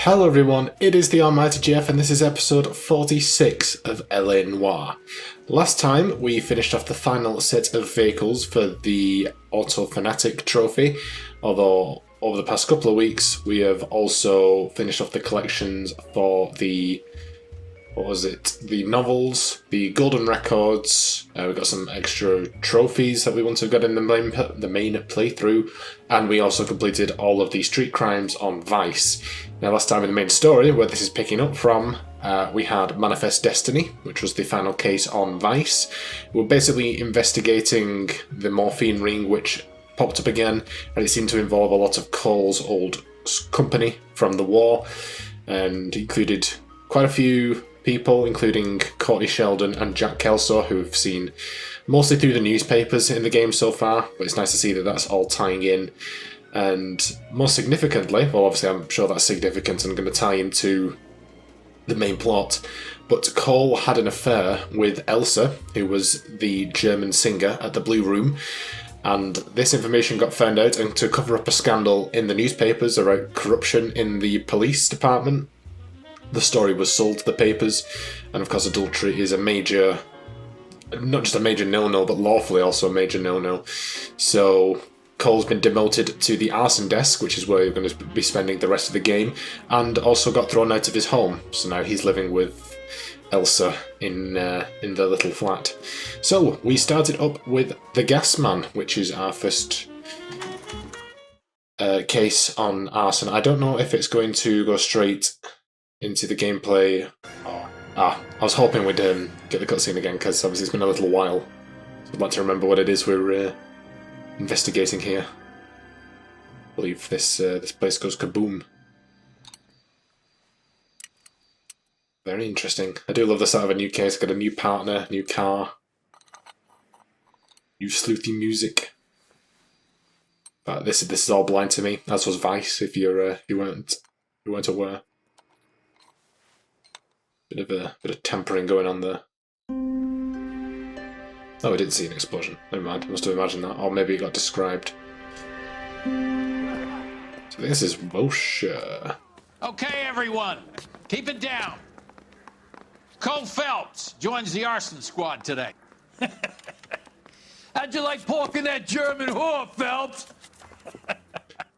Hello everyone, it is the Almighty Jeff and this is episode 46 of LA Noire. Last time we finished off the final set of vehicles for the Auto Fanatic trophy, although over the past couple of weeks we have also finished off the collections for the the novels, the golden records. We got some extra trophies that we want to get in the main playthrough, and we also completed all of the street crimes on Vice. Now, last time in the main story, where this is picking up from, we had Manifest Destiny, which was the final case on Vice. We're basically investigating the morphine ring, which popped up again, and it seemed to involve a lot of Cole's old company from the war, and included quite a few people, including Courtney Sheldon and Jack Kelso, who we've seen mostly through the newspapers in the game so far, but it's nice to see that that's all tying in. And most significantly, well, obviously I'm sure that's significant and going to tie into the main plot, but Cole had an affair with Elsa, who was the German singer at the Blue Room, and this information got found out, and to cover up a scandal in the newspapers about corruption in the police department, the story was sold to the papers. And of course adultery is a major, not just a major no-no, but lawfully also a major no-no. So Cole's been demoted to the Arson desk, which is where you're going to be spending the rest of the game, and also got thrown out of his home. So now he's living with Elsa in the little flat. So we started up with the Gas Man, which is our first case on Arson. I don't know if it's going to go straight into the gameplay. I was hoping we'd get the cutscene again, because obviously it's been a little while. So I'd like to remember what it is we're investigating here. I believe this place goes kaboom. Very interesting. I do love the start of a new case. Got a new partner, new car, new sleuthy music. But this is all blind to me, as was Vice. If you weren't aware. Bit of tempering going on there. Oh, I didn't see an explosion. Never mind, I must have imagined that. Or maybe it got described. So this is Moshe. Okay, everyone, keep it down. Cole Phelps joins the arson squad today. How'd you like pork in that German whore, Phelps?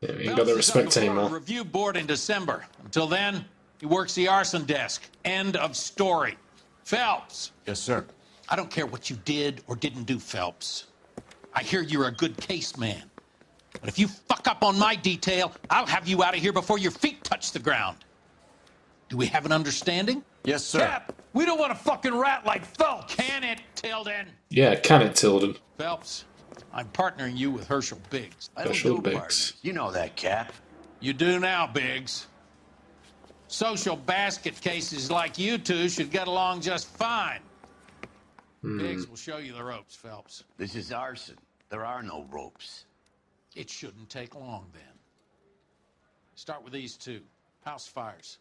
Yeah, you ain't got the respect anymore. Review board in December. Until then, he works the arson desk. End of story. Phelps. Yes, sir. I don't care what you did or didn't do, Phelps. I hear you're a good case man. But if you fuck up on my detail, I'll have you out of here before your feet touch the ground. Do we have an understanding? Yes, sir. Cap, we don't want a fucking rat like Phelps. Can it, Tilden? Yeah, can it, Tilden? Phelps, I'm partnering you with Hershel Biggs. Hershel Biggs. You know that, Cap. You do now, Biggs. Social basket cases like you two should get along just fine. Biggs will show you the ropes, Phelps. This is arson. There are no ropes. It shouldn't take long, then. Start with these two. House fires.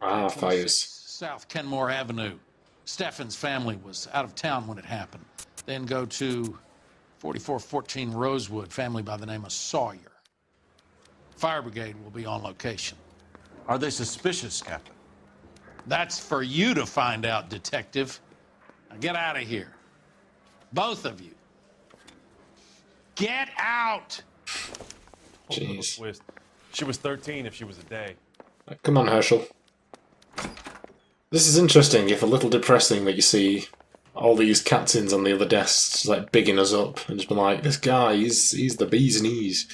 Fires. South Kenmore Avenue. Steffen's family was out of town when it happened. Then go to 4414 Rosewood, family by the name of Sawyer. Fire brigade will be on location. Are they suspicious, Captain? That's for you to find out, detective. Now get out of here. Both of you. Get out! Jeez. She was 13 if she was a day. Come on, Hershel. This is interesting, if a little depressing, that you see all these captains on the other desks like bigging us up and just be like, this guy, he's the bee's knees.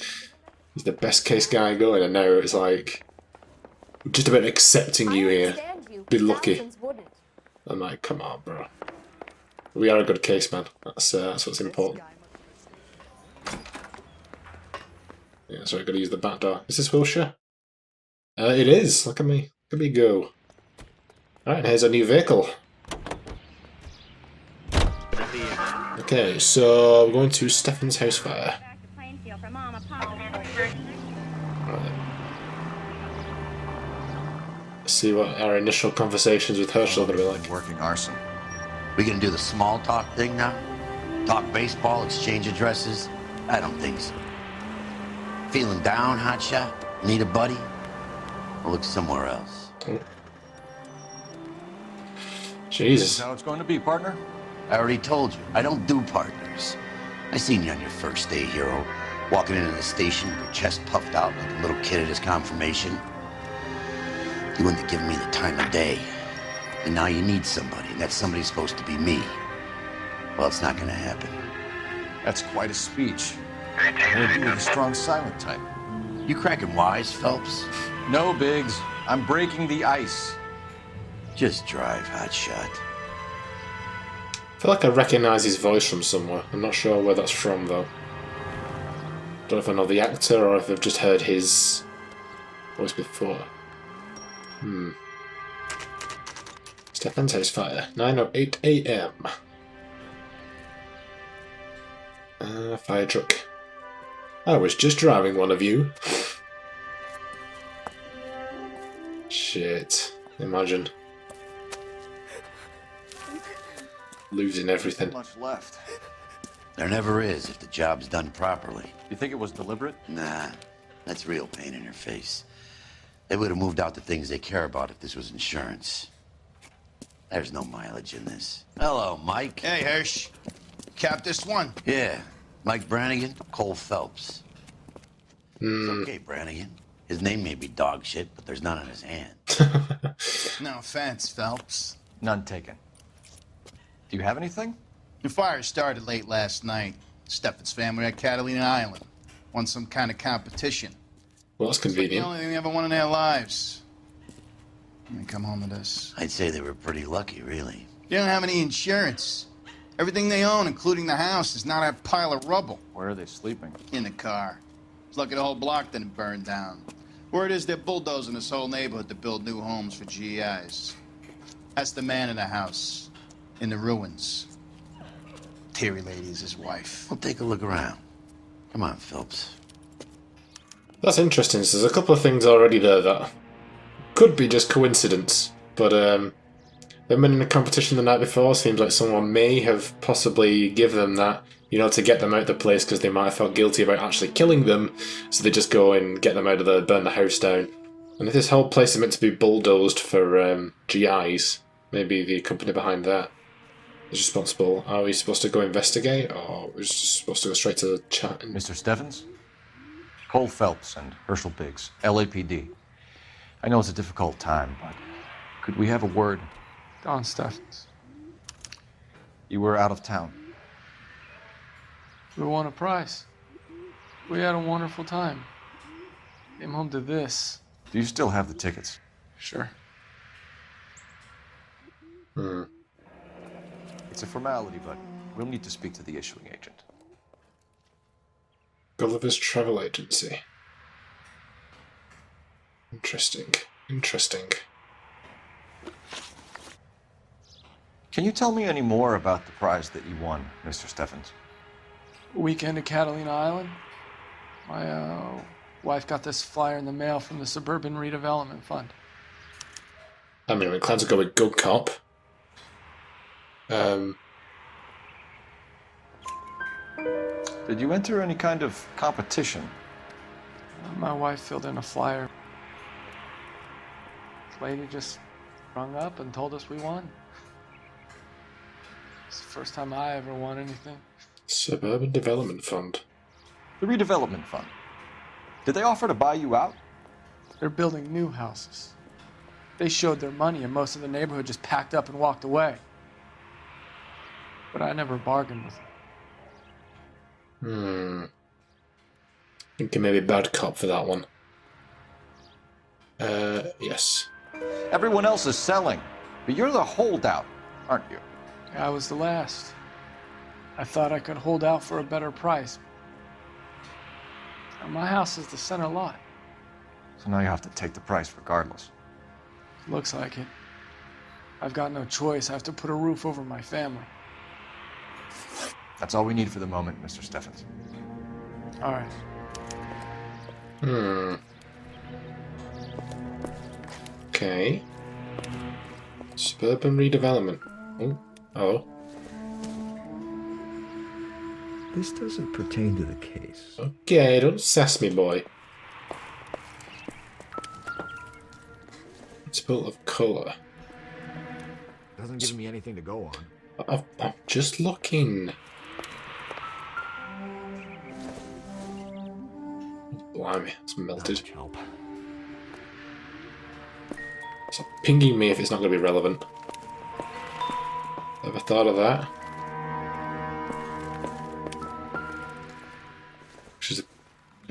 He's the best case guy going, and now it's like just about accepting you here. Be lucky. I'm like, come on, bro. We are a good case, man. That's what's important. Yeah, sorry, gotta use the back door. Is this Wilshire? It is. Look at me. Look at me go. Alright, here's a new vehicle. Okay, so we're going to Steffen's house fire. Right. Let's see what our initial conversations with Hershel are going to be like. Working arson. We gonna do the small talk thing now? Talk baseball, exchange addresses? I don't think so. Feeling down, hotshot? Need a buddy? I'll look somewhere else. Jesus. How it's going to be, partner? I already told you, I don't do partners. I seen you on your first day, hero, walking into the station with your chest puffed out like a little kid at his confirmation. You wouldn't have given me the time of day. And now you need somebody, and that somebody's supposed to be me. Well, it's not gonna happen. That's quite a speech. We'll do with a strong silent type. You cracking wise, Phelps? No, Biggs. I'm breaking the ice. Just drive, hotshot. I feel like I recognise his voice from somewhere. I'm not sure where that's from, though. Don't know if I know the actor or if I've just heard his voice before. Stefan's House Fire, 9:08 AM. Fire truck. I was just driving one of you. Shit. Imagine. Losing everything. Much left. There never is if the job's done properly. You think it was deliberate? Nah, that's real pain in your face. They would have moved out the things they care about if this was insurance. There's no mileage in this. Hello, Mike. Hey, Hirsch. Cap this one. Yeah, Mike Brannigan, Cole Phelps. It's okay, Brannigan. His name may be dog shit, but there's none on his hand. No offense, Phelps. None taken. Do you have anything? The fire started late last night. Stefan's family at Catalina Island. Won some kind of competition. Well, that's It's like the convenient. only thing they ever won in their lives. And they come home to this. I'd say they were pretty lucky, really. They don't have any insurance. Everything they own, including the house, is not a pile of rubble Where are they sleeping? in the car. It's lucky the whole block didn't burn down. Word is they're bulldozing this whole neighborhood to build new homes for GIs. That's the man in the house, in the ruins. Terry lady is his wife. Well, take a look around. Come on, Phelps. That's interesting. So there's a couple of things already there that could be just coincidence, but they've been in a competition the night before. Seems like someone may have possibly given them that, you know, to get them out of the place because they might have felt guilty about actually killing them, so they just go and get them out of there, burn the house down. And if this whole place is meant to be bulldozed for GIs, maybe the company behind that is responsible. Are we supposed to go investigate, or are we just supposed to go straight to the chat? Mr. Stevens? Cole Phelps and Hershel Biggs, LAPD. I know it's a difficult time, but could we have a word? Don Steffens. You were out of town. We won a prize. We had a wonderful time. Came home to this. Do you still have the tickets? Sure. It's a formality, but we'll need to speak to the issuing agent. Gulliver's Travel Agency. Interesting. Interesting. Can you tell me any more about the prize that you won, Mr. Steffens? Weekend at Catalina Island. My wife got this flyer in the mail from the Suburban Redevelopment Fund. I mean, we're inclined to go with good cop. Did you enter any kind of competition? My wife filled in a flyer. This lady just rung up and told us we won. It's the first time I ever won anything. Suburban Development Fund. The redevelopment fund. Did they offer to buy you out? They're building new houses. They showed their money and most of the neighborhood just packed up and walked away. But I never bargained with them. Thinking maybe bad cop for that one. Yes. Everyone else is selling, but you're the holdout, aren't you? I was the last. I thought I could hold out for a better price. Now, my house is the center lot. So now you have to take the price regardless. Looks like it. I've got no choice. I have to put a roof over my family. That's all we need for the moment, Mr. Steffens. All right. Okay. Suburban redevelopment. Oh. Oh. This doesn't pertain to the case. Okay, don't sass me, boy. Principle of colour. Doesn't give me anything to go on. I'm just looking. Blimey, it's melted. Not much help. Stop pinging me if it's not going to be relevant. Ever thought of that? Which is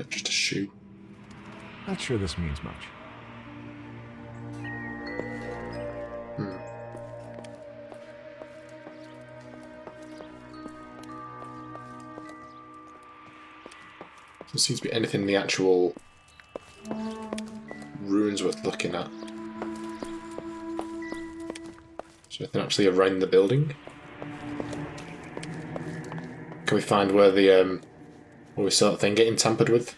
just a shoe. Not sure this means much. Doesn't seem to be anything in the actual ruins worth looking at. Is there anything actually around the building? Can we find where the where we saw that thing getting tampered with?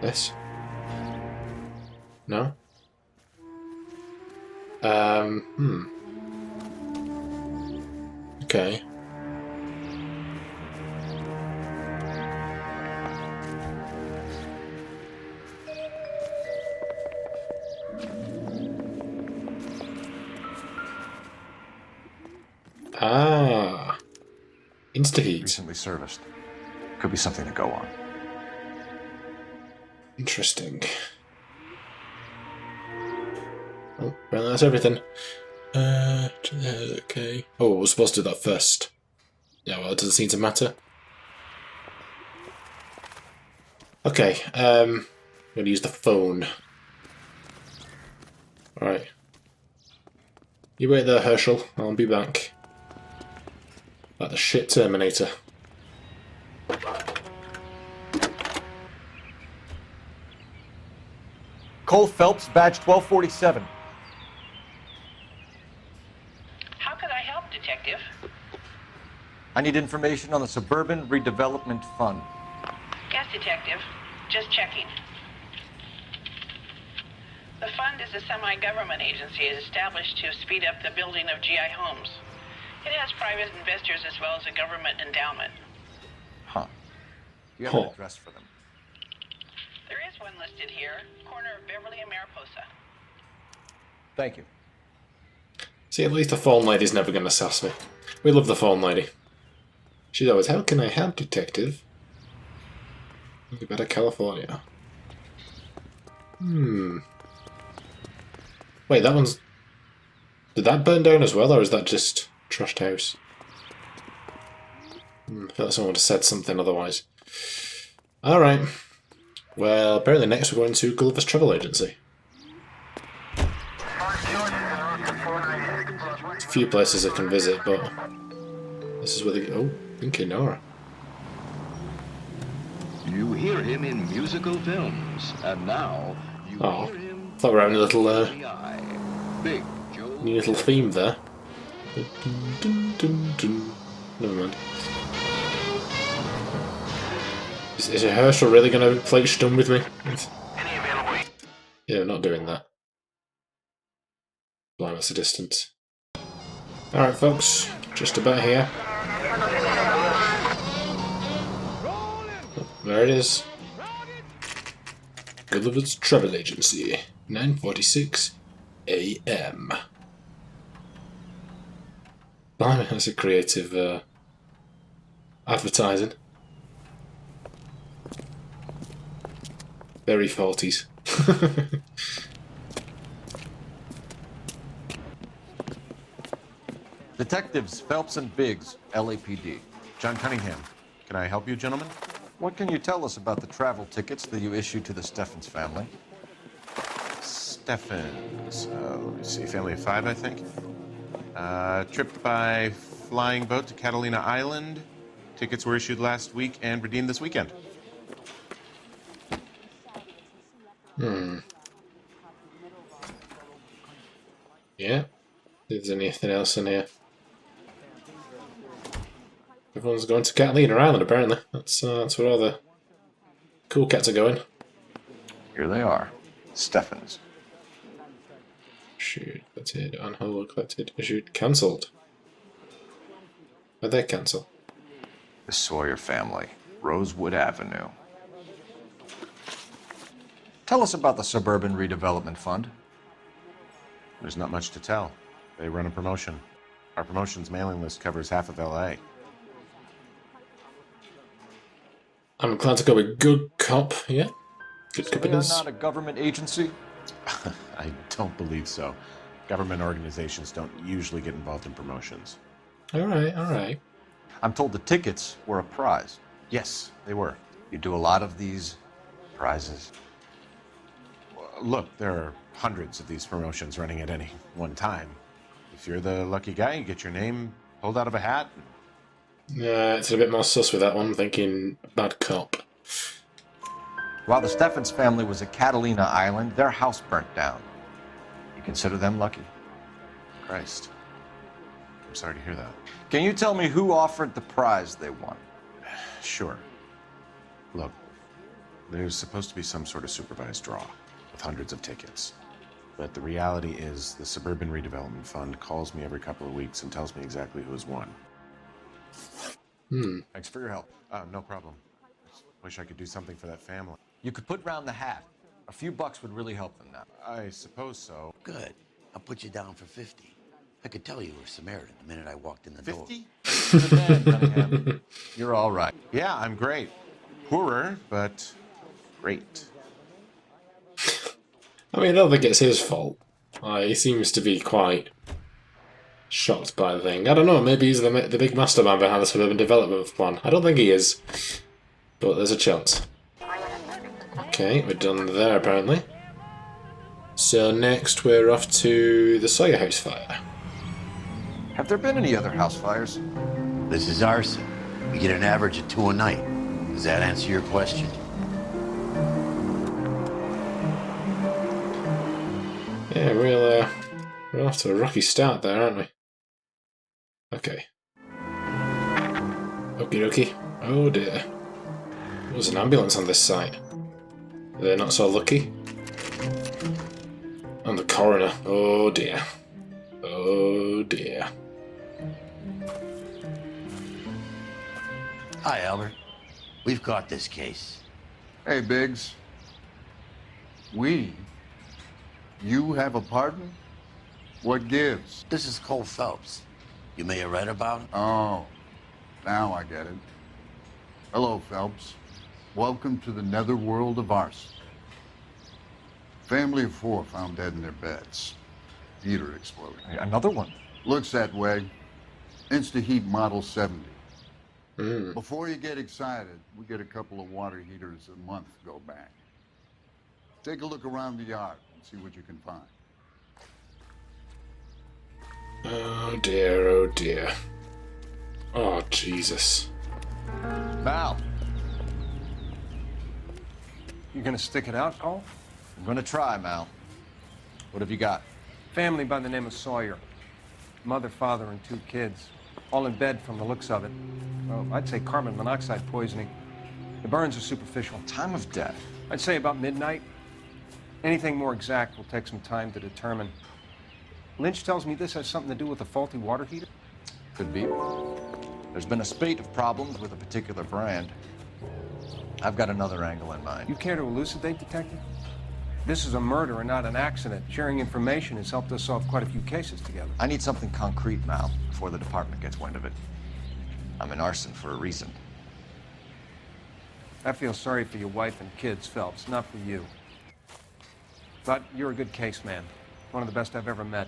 This? No? Okay. Ah. Insta-heat. Recently serviced. Could be something to go on. Interesting. Oh, well, that's everything. Okay. Oh, we're supposed to do that first. Yeah, well, it doesn't seem to matter. Okay, I'm going to use the phone. Alright. You wait there, Hershel. I'll be back. Like the shit Terminator. Cole Phelps, badge 1247. How could I help, Detective? I need information on the Suburban Redevelopment Fund. Yes, Detective. Just checking. The fund is a semi-government agency established to speed up the building of GI homes. It has private investors as well as a government endowment. Huh. Do you have an address for them? There is one listed here, corner of Beverly and Mariposa. Thank you. See, at least the phone lady's never going to sass me. We love the phone lady. She's always, how can I help, Detective? Look better, California. Wait, that one's... Did that burn down as well, or is that just trashed house? I feel like someone would have said something otherwise. Alright. Well, apparently next we're going to Gulliver's Travel Agency. There's a few places I can visit, but... This is where they... Oh, okay, Noire. You hear him in musical films, and now you hear him. Thought we were having a little Big Joe. new little theme there. Never mind. Is Hershel really going to play Stun with me? Yeah, we're not doing that. Blind us a distance. Alright folks, just about here. There it is. Gulliver's Travel Agency, 9:46 AM. Blimey, that's a creative advertising. Very 40s. Detectives Phelps and Biggs, LAPD. John Cunningham. Can I help you, gentlemen? What can you tell us about the travel tickets that you issued to the Steffens family? Steffens. Let me see. Family of 5, I think. Trip by flying boat to Catalina Island. Tickets were issued last week and redeemed this weekend. Yeah. If there's anything else in here. Everyone's going to Catalina Island, apparently. That's where all the cool cats are going. Here they are. Steffens. Issued, collected, on hold, collected, issued, cancelled. Why'd they cancel? The Sawyer family. Rosewood Avenue. Tell us about the Suburban Redevelopment Fund. There's not much to tell. They run a promotion. Our promotion's mailing list covers half of LA. I'm inclined to go with good cop, yeah? Good So cop they it are is. not a government agency? I don't believe so. Government organizations don't usually get involved in promotions. Alright, alright. I'm told the tickets were a prize. Yes, they were. You do a lot of these prizes. Look, there are hundreds of these promotions running at any one time. If you're the lucky guy, you get your name pulled out of a hat. Yeah, it's a bit more sus with that one, thinking bad cop. While the Steffens family was at Catalina Island, their house burnt down. You consider them lucky? Christ. I'm sorry to hear that. Can you tell me who offered the prize they won? Sure. Look, there's supposed to be some sort of supervised draw with hundreds of tickets. But the reality is the Suburban Redevelopment Fund calls me every couple of weeks and tells me exactly who has won. Thanks for your help. No problem. Wish I could do something for that family. You could put round the hat. A few bucks would really help them now. I suppose so. Good. I'll put you down for 50. I could tell you were Samaritan the minute I walked in the 50? Good man, Cunningham. You're all right. Yeah, I'm great. Poorer, but great. I mean, I don't think it's his fault. He seems to be quite shocked by the thing. I don't know, maybe he's the big mastermind behind the suburban development plan. I don't think he is, but there's a chance. Okay, we're done there apparently. So next we're off to the Sawyer house fire. Have there been any other house fires? This is Arson. We get an average of 2 a night. Does that answer your question? Yeah, we're off to a rocky start there, aren't we? Okay. Okie dokie. Oh dear. There's an ambulance on this site. They're not so lucky. And the coroner. Oh dear. Oh dear. Hi, Albert. We've caught this case. Hey, Biggs. We? You have a pardon? What gives? This is Cole Phelps. You may have read about him. Oh, now I get it. Hello, Phelps. Welcome to the netherworld of Arson. Family of 4 found dead in their beds. Heater exploded. Another one? Looks that way. Insta-heat Model 70. Mm. Before you get excited, we get a couple of water heaters a month go back. Take a look around the yard and see what you can find. Oh dear, oh dear. Oh Jesus. Mal, You gonna stick it out, Cole? I'm gonna try, Mal. What have you got? Family by the name of Sawyer. Mother, father, and 2 kids. All in bed from the looks of it. Well, I'd say carbon monoxide poisoning. The burns are superficial. Time of death. I'd say about midnight. Anything more exact will take some time to determine. Lynch tells me this has something to do with a faulty water heater. Could be. There's been a spate of problems with a particular brand. I've got another angle in mind. You care to elucidate, Detective? This is a murder and not an accident. Sharing information has helped us solve quite a few cases together. I need something concrete, Mal, before the department gets wind of it. I'm in arson for a reason. I feel sorry for your wife and kids, Phelps, not for you. But you're a good case man. One of the best I've ever met.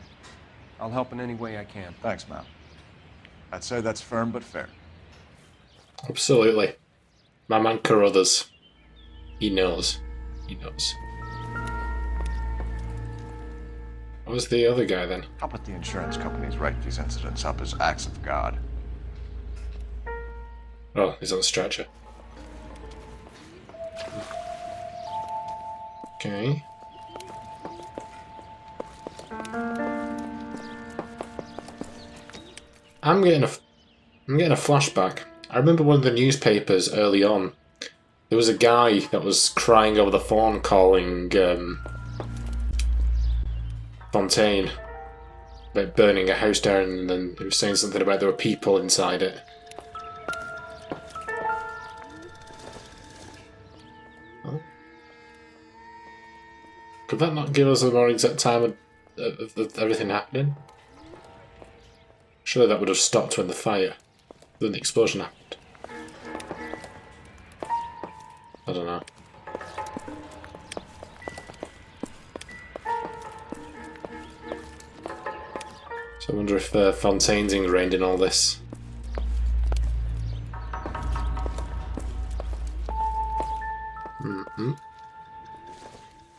I'll help in any way I can. Thanks, Mal. I'd say that's firm but fair. Absolutely. My man Carruthers. He knows. He knows. What was the other guy then? How about the insurance companies write these incidents up as acts of God? Oh, he's on the stretcher. Okay. I'm getting a flashback. I remember one of the newspapers early on. There was a guy that was crying over the phone calling Fontaine about burning a house down, and then he was saying something about there were people inside it. Oh. Could that not give us a more exact time of everything happening? Surely that would have stopped when the explosion happened. I don't know. So I wonder if Fontaine's ingrained in all this.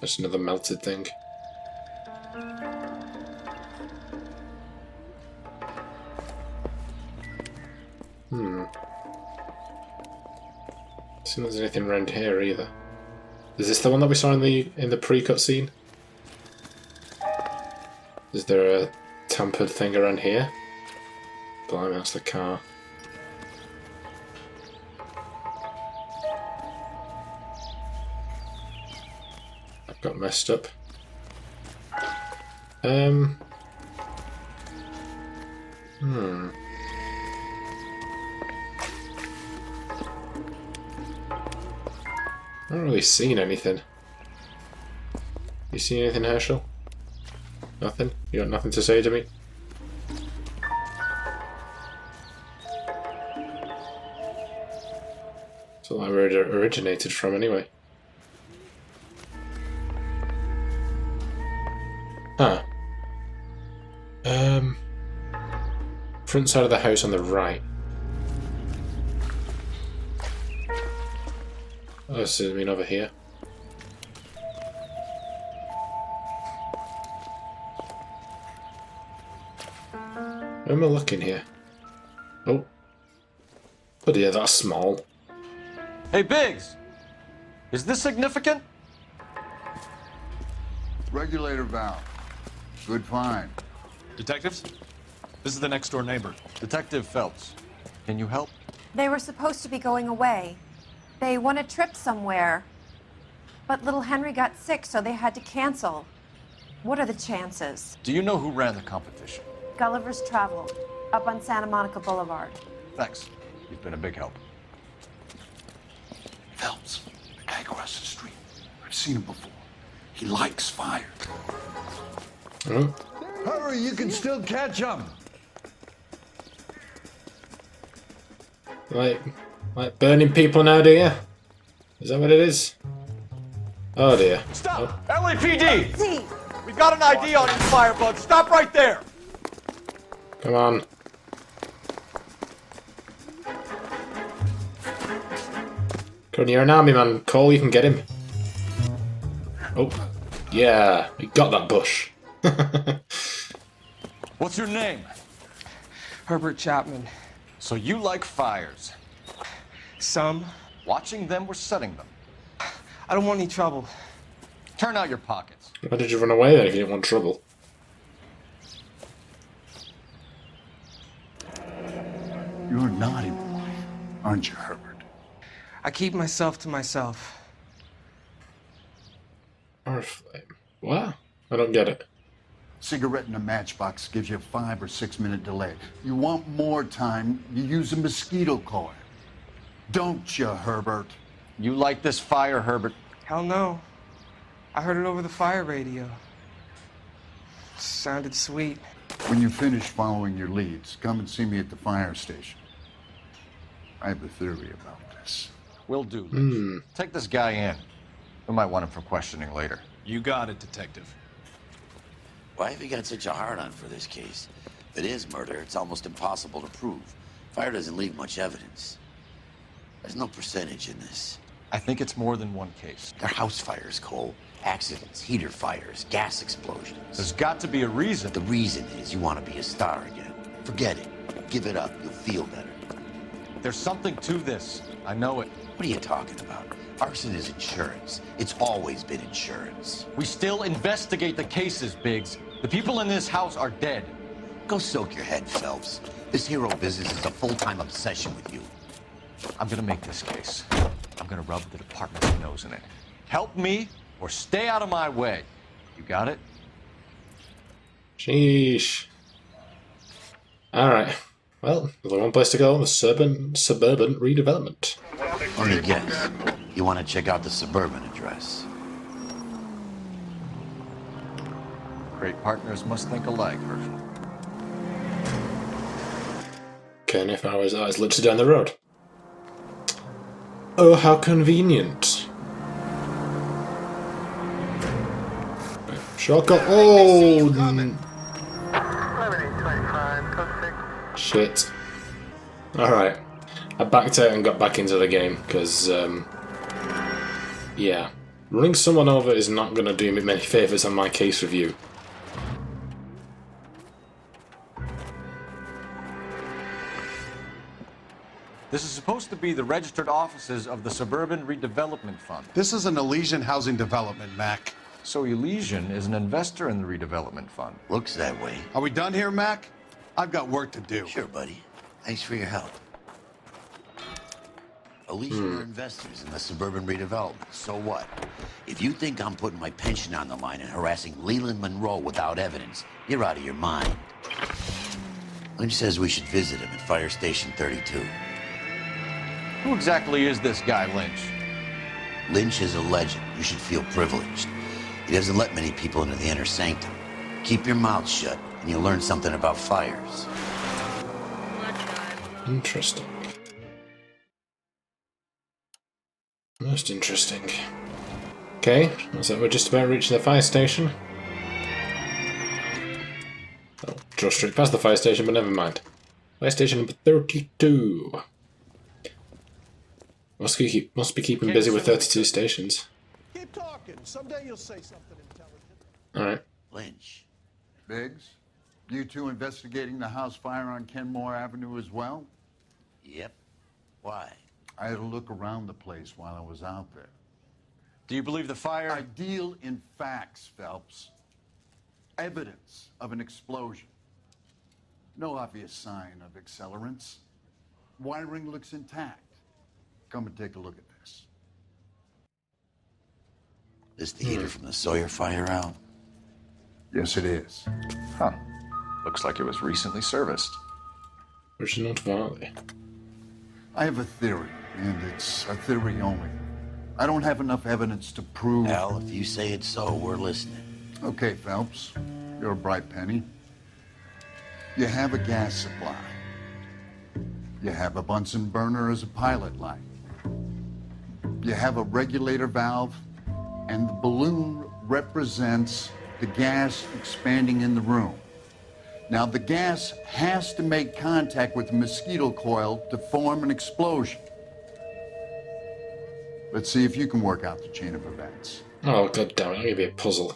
That's another melted thing. See if there's anything around here either. Is this the one that we saw in the pre-cut scene? Is there a tampered thing around here? Blimey, that's the car. I've got messed up. I haven't really seen anything. You seen anything, Hershel? Nothing? You got nothing to say to me? That's all I originated from anyway. Huh. Front side of the house on the right. Oh, this is over here. Where am I looking here? Oh. But yeah, that's small. Hey, Biggs! Is this significant? Regulator valve. Good find. Detectives? This is the next door neighbor, Detective Phelps. Can you help? They were supposed to be going away. They won a trip somewhere. But little Henry got sick, so they had to cancel. What are the chances? Do you know who ran the competition? Gulliver's Travel, up on Santa Monica Boulevard. Thanks. You've been a big help. Phelps, the guy across the street. I've seen him before. He likes fire. Oh. Hurry, you can still catch him. Like burning people now, do you? Is that what it is? Oh dear. Stop! Oh. LAPD! See. We got an ID on you, Firebug. Stop right there! Come on. Come on, you're an army man. Cole, you can get him. Oh. Yeah, we got that bush. What's your name? Herbert Chapman. So you like fires? Some. Watching them or setting them? I don't want any trouble. Turn out your pockets. Why did you run away then if you didn't want trouble? You're a naughty boy, aren't you, Herbert? I keep myself to myself. What? I don't get it. Cigarette in a matchbox gives you a 5 or 6 minute delay. You want more time, you use a mosquito coil. Don't you, Herbert? You like this fire, Herbert? Hell no. I heard it over the fire radio. Sounded sweet. When you finish following your leads, come and see me at the fire station. I have a theory about this. Will do. Take this guy in. We might want him for questioning later. You got it, Detective. Why have you got such a hard-on for this case? If it is murder, it's almost impossible to prove. Fire doesn't leave much evidence. There's no percentage in this. I think it's more than one case. They're house fires, Cole. Accidents, heater fires, gas explosions. There's got to be a reason. The reason is you want to be a star again. Forget it. Give it up. You'll feel better. There's something to this. I know it. What are you talking about? Arson is insurance. It's always been insurance. We still investigate the cases, Biggs. The people in this house are dead. Go soak your head, Phelps. This hero business is a full-time obsession with you. I'm gonna make this case. I'm gonna rub the department's nose in it. Help me or stay out of my way. You got it? Sheesh. Alright. Well, there's only one place to go, the suburban redevelopment. Let me guess. You want to check out the suburban address? Great partners must think alike, Hershel. Okay, if I was literally down the road. Oh, how convenient. Shotgun. Oh! Shit. Alright. I backed out and got back into the game, because, yeah. Running someone over is not going to do me many favours on my case review. This is supposed to be the registered offices of the Suburban Redevelopment Fund. This is an Elysian housing development, Mac. So Elysian is an investor in the redevelopment fund. Looks that way. Are we done here, Mac? I've got work to do. Sure, buddy. Thanks for your help. Elysian are investors in the suburban redevelopment. So what? If you think I'm putting my pension on the line and harassing Leland Monroe without evidence, you're out of your mind. Lynch says we should visit him at Fire Station 32. Who exactly is this guy, Lynch? Lynch is a legend. You should feel privileged. He doesn't let many people into the inner sanctum. Keep your mouth shut, and you'll learn something about fires. Interesting. Most interesting. Okay, looks like we're just about reaching the fire station. Oh, drove straight past the fire station, but never mind. Fire station number 32. Must be keeping busy with 32 stations. Keep talking. Someday you'll say something intelligent. Alright. Lynch. Biggs, you two investigating the house fire on Kenmore Avenue as well? Yep. Why? I had a look around the place while I was out there. Do you believe the fire? I deal in facts, Phelps. Evidence of an explosion. No obvious sign of accelerants. Wiring looks intact. Come and take a look at this. This the heater from the Sawyer fire out? Yes, it is. Huh. Looks like it was recently serviced. Original Valley. I have a theory, and it's a theory only. I don't have enough evidence to prove... Al, if you say it's so, we're listening. Okay, Phelps. You're a bright penny. You have a gas supply. You have a Bunsen burner as a pilot light. You have a regulator valve, and the balloon represents the gas expanding in the room. Now, the gas has to make contact with the mosquito coil to form an explosion. Let's see if you can work out the chain of events. Oh, god damn it, I'll give you a puzzle.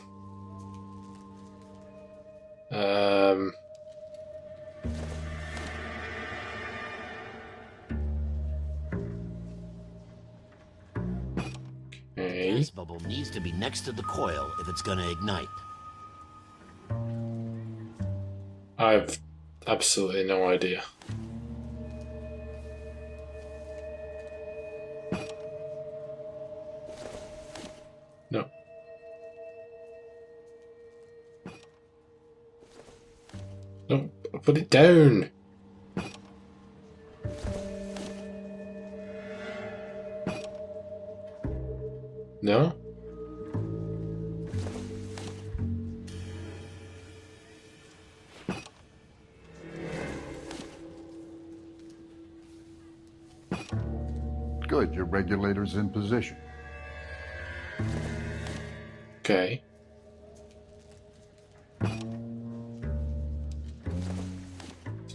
Okay. Gas bubble needs to be next to the coil if it's gonna ignite. I've absolutely no idea. No. No, put it down. No? Good, your regulator's in position. Okay.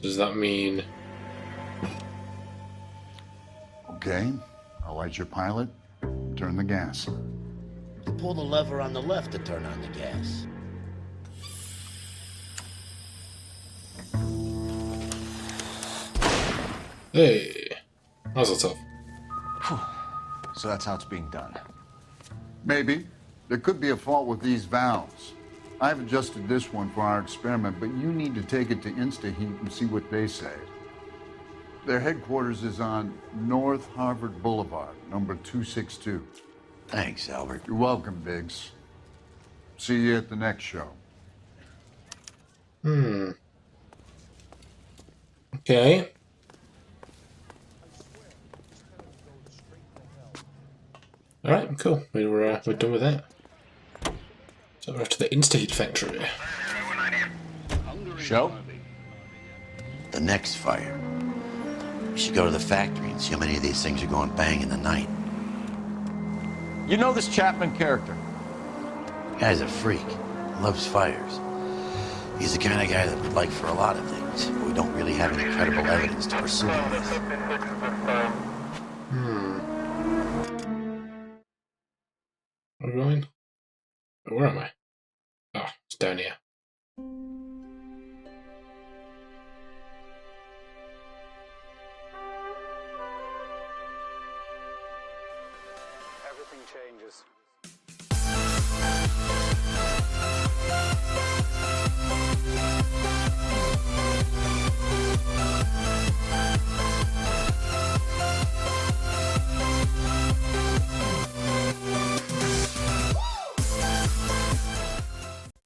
Does that mean... Okay, I'll light your pilot, turn the gas. Pull the lever on the left to turn on the gas. Hey, that's tough. So that's how it's being done. Maybe. There could be a fault with these valves. I've adjusted this one for our experiment, but you need to take it to InstaHeat and see what they say. Their headquarters is on North Harvard Boulevard, number 262. Thanks, Albert. You're welcome, Biggs. See you at the next show. Okay. Alright, cool. We're done with that. So we're off to the InstaHeat factory. Show? The next fire. We should go to the factory and see how many of these things are going bang in the night. You know this Chapman character? The guy's a freak. Loves fires. He's the kind of guy that we'd like for a lot of things, but we don't really have any credible evidence to pursue him with. Where are we going? Where am I? Oh, it's down here.